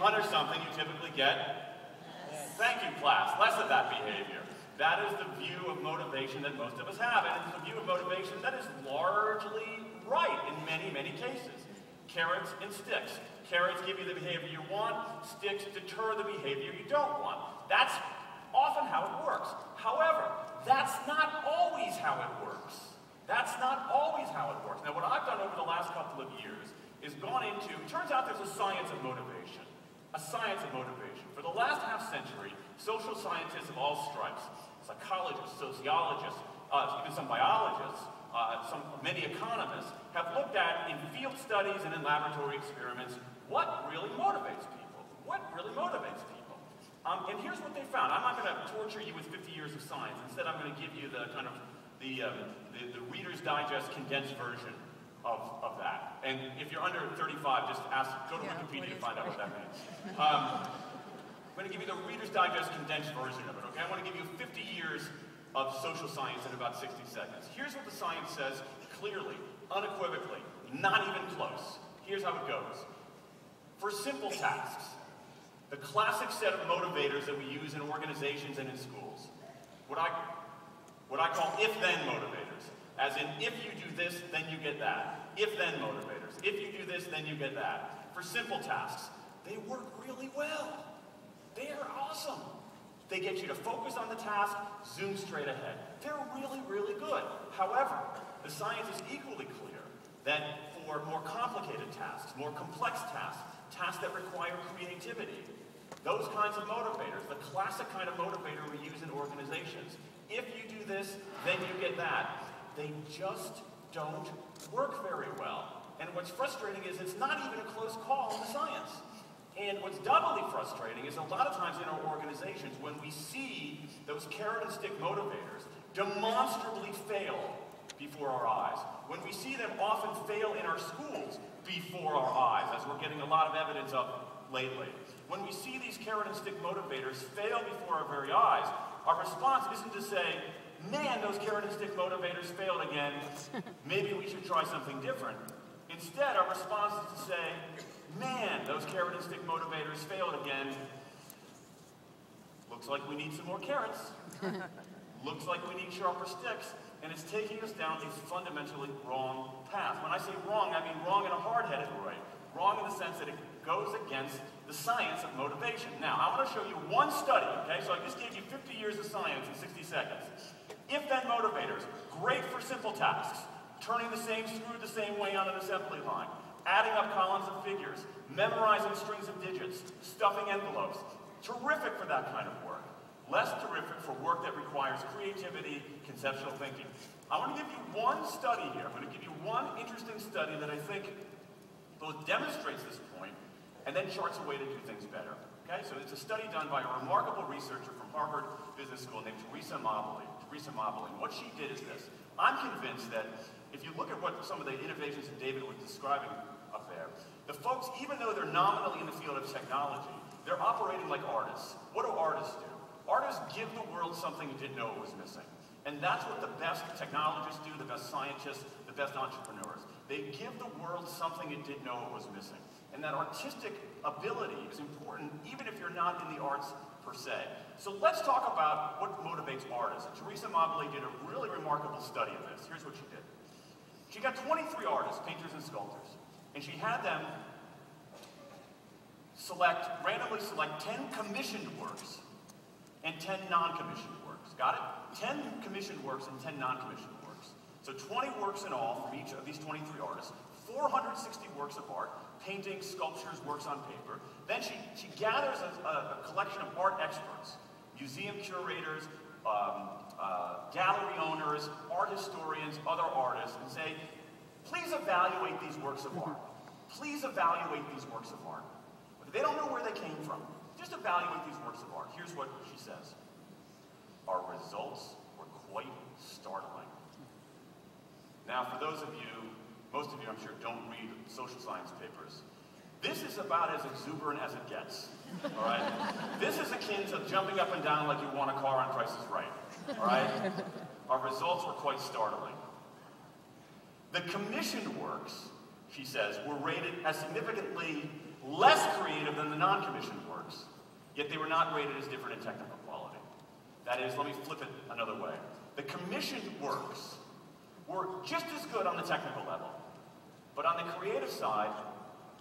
punish something, you typically get, thank you, class, less of that behavior. That is the view of motivation that most of us have, and it's a view of motivation that is largely right in many, many cases. Carrots and sticks. Carrots give you the behavior you want, sticks deter the behavior you don't want. That's often how it works. However, that's not always how it works. That's not always how it works. Now, what I've done over the last couple of years is gone into, it turns out there's a science of motivation. A science of motivation. For the last half century, social scientists of all stripes, psychologists, sociologists, even some biologists, many economists, have looked at in field studies and in laboratory experiments what really motivates people. What really motivates people? And here's what they found. I'm not going to torture you with 50 years of science. Instead, I'm going to give you the kind of the Reader's Digest condensed version of that. And if you're under 35, just go to Wikipedia to find out what that means. I'm going to give you the Reader's Digest condensed version of it, okay? I want to give you 50 years of social science in about 60 seconds. Here's what the science says clearly, unequivocally, not even close. Here's how it goes. For simple tasks, the classic set of motivators that we use in organizations and in schools, what I call if-then motivators, as in if you do this, then you get that. If-then motivators. If you do this, then you get that. For simple tasks, they work really well. They are awesome. They get you to focus on the task, zoom straight ahead. They're really, really good. However, the science is equally clear that for more complicated tasks, more complex tasks, tasks that require creativity, those kinds of motivators, the classic kind of motivator we use in organizations, if you do this, then you get that, they just don't work very well. And what's frustrating is it's not even a close call in the science. And what's doubly frustrating is a lot of times in our organizations when we see those carrot and stick motivators demonstrably fail before our eyes, when we see them often fail in our schools before our eyes, as we're getting a lot of evidence of lately, when we see these carrot and stick motivators fail before our very eyes, our response isn't to say, man, those carrot and stick motivators failed again, maybe we should try something different. Instead, our response is to say, man, those carrot and stick motivators failed again. Looks like we need some more carrots. Looks like we need sharper sticks. And it's taking us down a fundamentally wrong path. When I say wrong, I mean wrong in a hard-headed way. Wrong in the sense that it goes against the science of motivation. Now, I want to show you one study, okay? So I just gave you 50 years of science in 60 seconds. If-then motivators, great for simple tasks. Turning the same screw the same way on an assembly line. Adding up columns of figures, memorizing strings of digits, stuffing envelopes. Terrific for that kind of work. Less terrific for work that requires creativity, conceptual thinking. I want to give you one study here. I'm going to give you one interesting study that I think both demonstrates this point and then charts a way to do things better. Okay, so it's a study done by a remarkable researcher from Harvard Business School named Teresa Mobley. What she did is this. I'm convinced that if you look at what some of the innovations that David was describing up there, the folks, even though they're nominally in the field of technology, they're operating like artists. What do artists do? Artists give the world something it didn't know it was missing. And that's what the best technologists do, the best scientists, the best entrepreneurs. They give the world something it didn't know it was missing. And that artistic ability is important even if you're not in the arts per se. So let's talk about what motivates artists. And Teresa Mobley did a really remarkable study of this. Here's what she did. She got 23 artists, painters and sculptors, and she had them randomly select 10 commissioned works and 10 non-commissioned works. Got it? 10 commissioned works and 10 non-commissioned works. So 20 works in all from each of these 23 artists, 460 works of art, paintings, sculptures, works on paper. Then she gathers a collection of art experts, museum curators, gallery owners, art historians, other artists, and say, please evaluate these works of art. Please evaluate these works of art. They don't know where they came from. Just evaluate these works of art. Here's what she says. Our results were quite startling. Now, for those of you, most of you I'm sure don't read social science papers, this is about as exuberant as it gets, all right? This is akin to jumping up and down like you want a car on Price is Right, all right? Our results were quite startling. The commissioned works, she says, were rated as significantly less creative than the non-commissioned works, yet they were not rated as different in technical quality. That is, let me flip it another way. The commissioned works were just as good on the technical level, but on the creative side,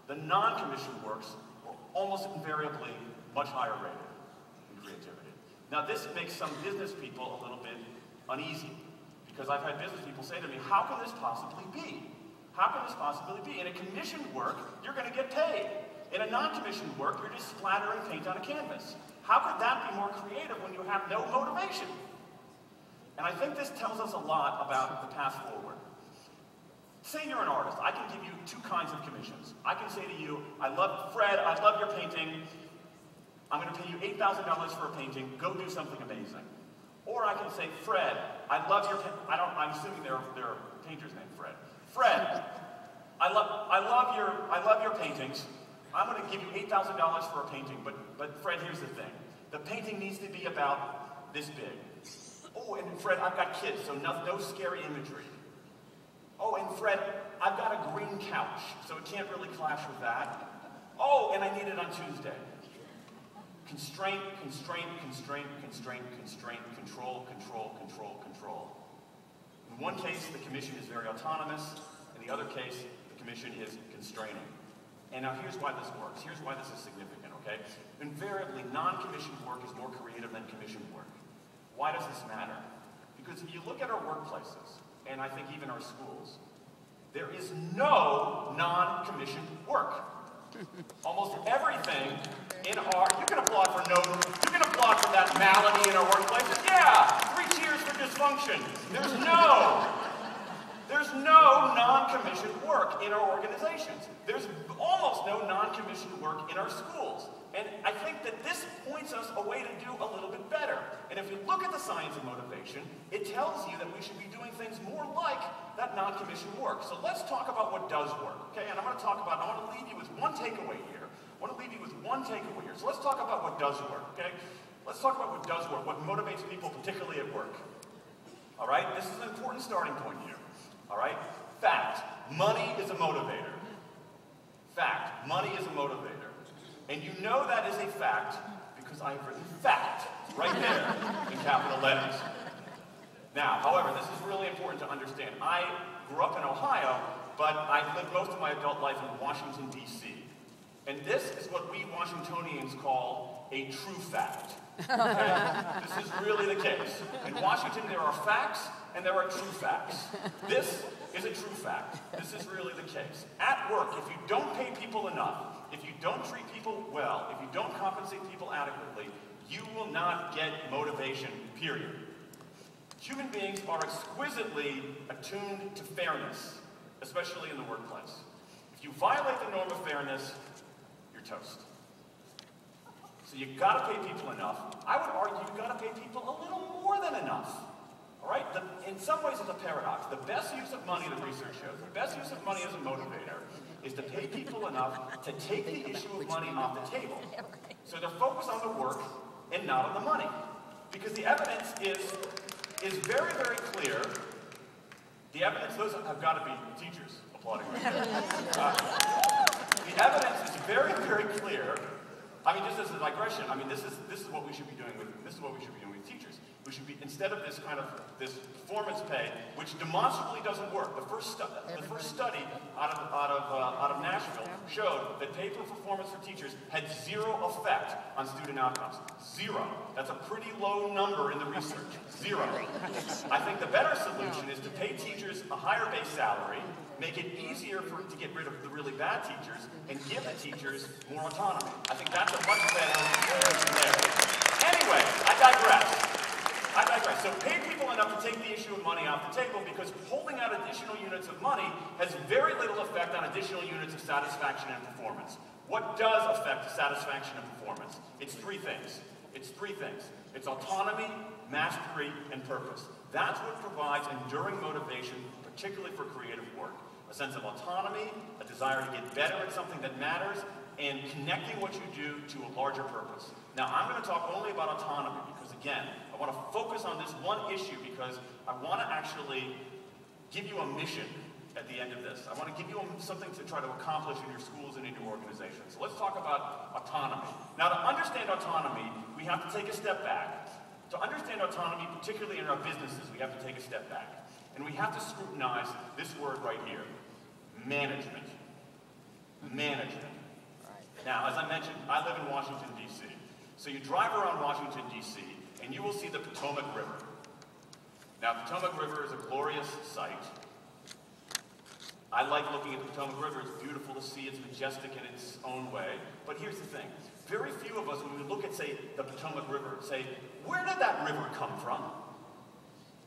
the non-commissioned works were almost invariably much higher rated in creativity. Now this makes some business people a little bit uneasy, because I've had business people say to me, how can this possibly be? How can this possibly be? In a commissioned work, you're going to get paid. In a non-commissioned work, you're just splattering paint on a canvas. How could that be more creative when you have no motivation? And I think this tells us a lot about the path forward. Say you're an artist. I can give you two kinds of commissions. I can say to you, Fred, I love your painting. I'm going to pay you $8,000 for a painting. Go do something amazing. Or I can say, Fred, I love your I'm assuming there are painters named Fred. Fred, I love your paintings. I'm going to give you $8,000 for a painting, but Fred, here's the thing. The painting needs to be about this big. Oh, and Fred, I've got kids, so no scary imagery. Oh, and Fred, I've got a green couch, so it can't really clash with that. Oh, and I need it on Tuesday. Constraint, constraint, constraint, constraint, constraint, control, control, control, control. In one case, the commission is very autonomous. In the other case, the commission is constraining. And now here's why this works. Here's why this is significant, okay? Invariably, non-commissioned work is more creative than commissioned work. Why does this matter? Because if you look at our workplaces, and I think even our schools, there is no non-commissioned work. Almost everything in our, you can applaud for that malady in our workplaces. Yeah, 3 cheers for dysfunction. There's no non-commissioned work in our organizations. There's almost no non-commissioned work in our schools. And I think that this points us a way to do a little bit better. And if you look at the science of motivation, it tells you that we should be doing things more like that non-commissioned work. So let's talk about what does work, okay? And I want to leave you with one takeaway here. So let's talk about what does work, okay? Let's talk about what does work, what motivates people, particularly at work. All right? This is an important starting point here. All right? Fact. Money is a motivator. Fact. Money is a motivator. And you know that is a fact because I have written fact right there in capital letters. Now, however, this is really important to understand. I grew up in Ohio, but I lived most of my adult life in Washington, D.C. And this is what we Washingtonians call a true fact. Okay? This is really the case. In Washington, there are facts and there are true facts. This is a true fact. This is really the case. At work, if you don't pay people enough, if you don't treat people well, if you don't compensate people adequately, you will not get motivation, period. Human beings are exquisitely attuned to fairness, especially in the workplace. If you violate the norm of fairness, you're toast. So you've got to pay people enough. I would argue you've got to pay people a little more than enough. All right? In some ways, it's a paradox. The best use of money, the research shows, the best use of money as a motivator is to pay people enough to take the issue of money off the table. So they're focused on the work and not on the money. Because the evidence is very, very clear. The evidence, those have got to be teachers applauding right there. The evidence is very, very clear. I mean, just as a digression, I mean, this is what we should be doing with teachers. We should be, instead of this performance pay, which demonstrably doesn't work. The first study out of Nashville showed that pay for performance for teachers had 0 effect on student outcomes. 0. That's a pretty low number in the research. 0. I think the better solution is to pay teachers a higher base salary, make it easier to get rid of the really bad teachers, and give the teachers more autonomy. I think that's a much better solution there. Anyway, I digress. So pay people enough to take the issue of money off the table, because holding out additional units of money has very little effect on additional units of satisfaction and performance. What does affect satisfaction and performance? It's 3 things. It's autonomy, mastery, and purpose. That's what provides enduring motivation, particularly for creative work. A sense of autonomy, a desire to get better at something that matters, and connecting what you do to a larger purpose. Now, I'm going to talk only about autonomy because, again, I want to focus on this one issue because I want to actually give you a mission at the end of this. I want to give you something to try to accomplish in your schools and in your organizations. So let's talk about autonomy. Now, to understand autonomy, we have to take a step back. To understand autonomy, particularly in our businesses, we have to take a step back. And we have to scrutinize this word right here, management. Management. Now, as I mentioned, I live in Washington, D.C. So you drive around Washington, D.C., and you will see the Potomac River. Now, Potomac River is a glorious sight. I like looking at the Potomac River. It's beautiful to see. It's majestic in its own way. But here's the thing. Very few of us, when we look at, say, the Potomac River, say, where did that river come from?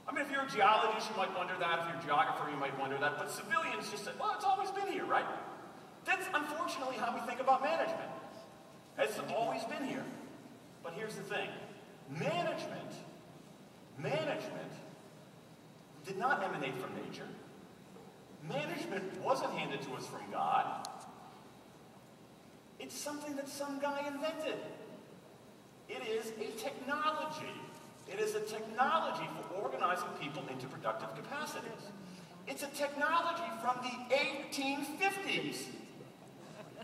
I mean, if you're a geologist, you might wonder that. If you're a geographer, you might wonder that. But civilians just say, well, it's always been here, right? That's unfortunately how we think about management. It's always been here. But here's the thing. Management did not emanate from nature. Management wasn't handed to us from God. It's something that some guy invented. It is a technology. It is a technology for organizing people into productive capacities. It's a technology from the 1850s.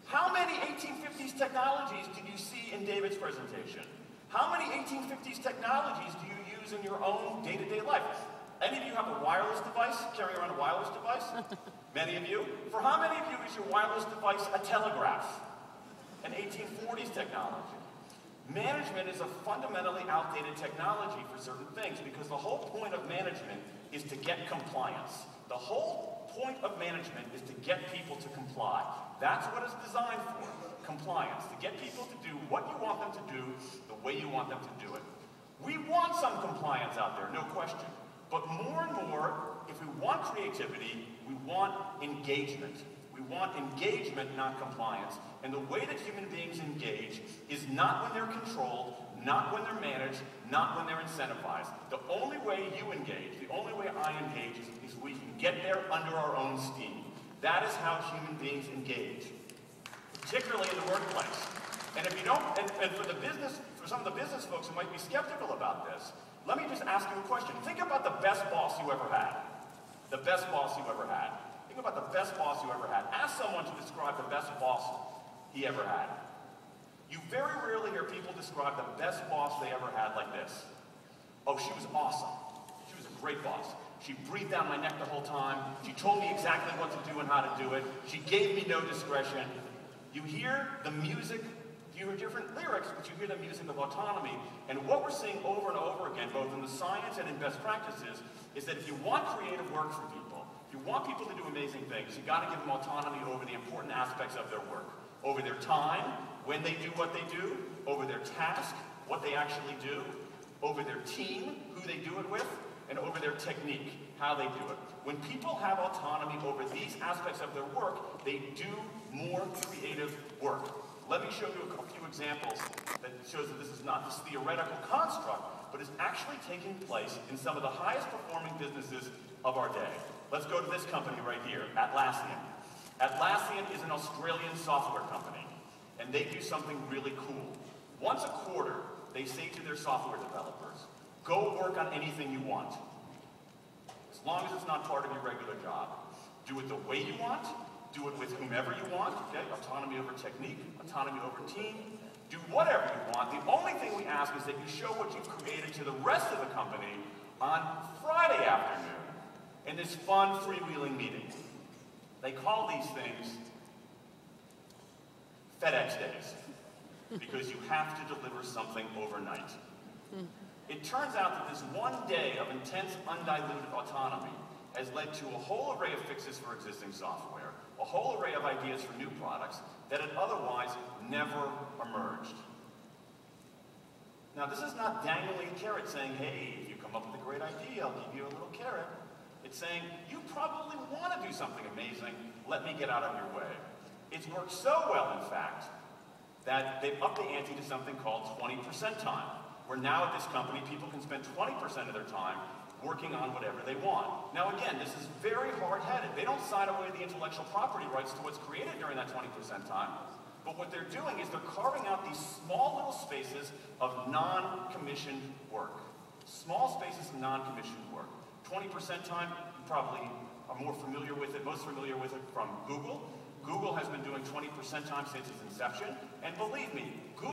How many 1850s technologies did you see in David's presentation? How many 1850s technologies do you use in your own day-to-day life? Any of you have a wireless device? Carry around a wireless device? Many of you? For how many of you is your wireless device a telegraph? An 1840s technology. Management is a fundamentally outdated technology for certain things because the whole point of management is to get compliance. The whole point of management is to get people to comply. That's what it's designed for, compliance, to get people to do what you want them to do the way you want them to do it. We want some compliance out there, no question. But more and more, if we want creativity, we want engagement. We want engagement, not compliance. And the way that human beings engage is not when they're controlled, not when they're managed, not when they're incentivized. The only way you engage, the only way I engage is we can get there under our own steam. That is how human beings engage, particularly in the workplace. And if you don't, and for some of the business folks who might be skeptical about this, let me just ask you a question. Think about the best boss you ever had. The best boss you ever had. Think about the best boss you ever had. Ask someone to describe the best boss he ever had. You very rarely hear people describe the best boss they ever had like this. Oh, she was awesome. She was a great boss. She breathed down my neck the whole time. She told me exactly what to do and how to do it. She gave me no discretion. You hear the music. You hear different lyrics, but you hear the music of autonomy. And what we're seeing over and over again, both in the science and in best practices, is that if you want creative work from people, if you want people to do amazing things, you got to give them autonomy over the important aspects of their work. Over their time, when they do what they do, over their task, what they actually do, over their team, who they do it with, and over their technique, how they do it. When people have autonomy over these aspects of their work, they do more creative work. Let me show you a few examples that shows that this is not this theoretical construct, but is actually taking place in some of the highest performing businesses of our day. Let's go to this company right here, Atlassian. Atlassian is an Australian software company, and they do something really cool. Once a quarter, they say to their software developers, go work on anything you want, as long as it's not part of your regular job. Do it the way you want, do it with whomever you want, okay? Autonomy over technique, autonomy over team, do whatever you want. The only thing we ask is that you show what you've created to the rest of the company on Friday afternoon in this fun freewheeling meeting. They call these things FedEx days because you have to deliver something overnight. It turns out that this one day of intense, undiluted autonomy has led to a whole array of fixes for existing software, a whole array of ideas for new products that had otherwise never emerged. Now, this is not dangling a carrot saying, hey, if you come up with a great idea, I'll give you a little carrot. It's saying, you probably want to do something amazing, let me get out of your way. It's worked so well, in fact, that they've upped the ante to something called 20% time, where now at this company, people can spend 20% of their time working on whatever they want. Now again, this is very hard-headed. They don't sign away the intellectual property rights to what's created during that 20% time, but what they're doing is they're carving out these small little spaces of non-commissioned work. Small spaces of non-commissioned work. 20% time, you probably are more familiar with it, most familiar with it from Google. Google has been doing 20% time since its inception, and believe me, Google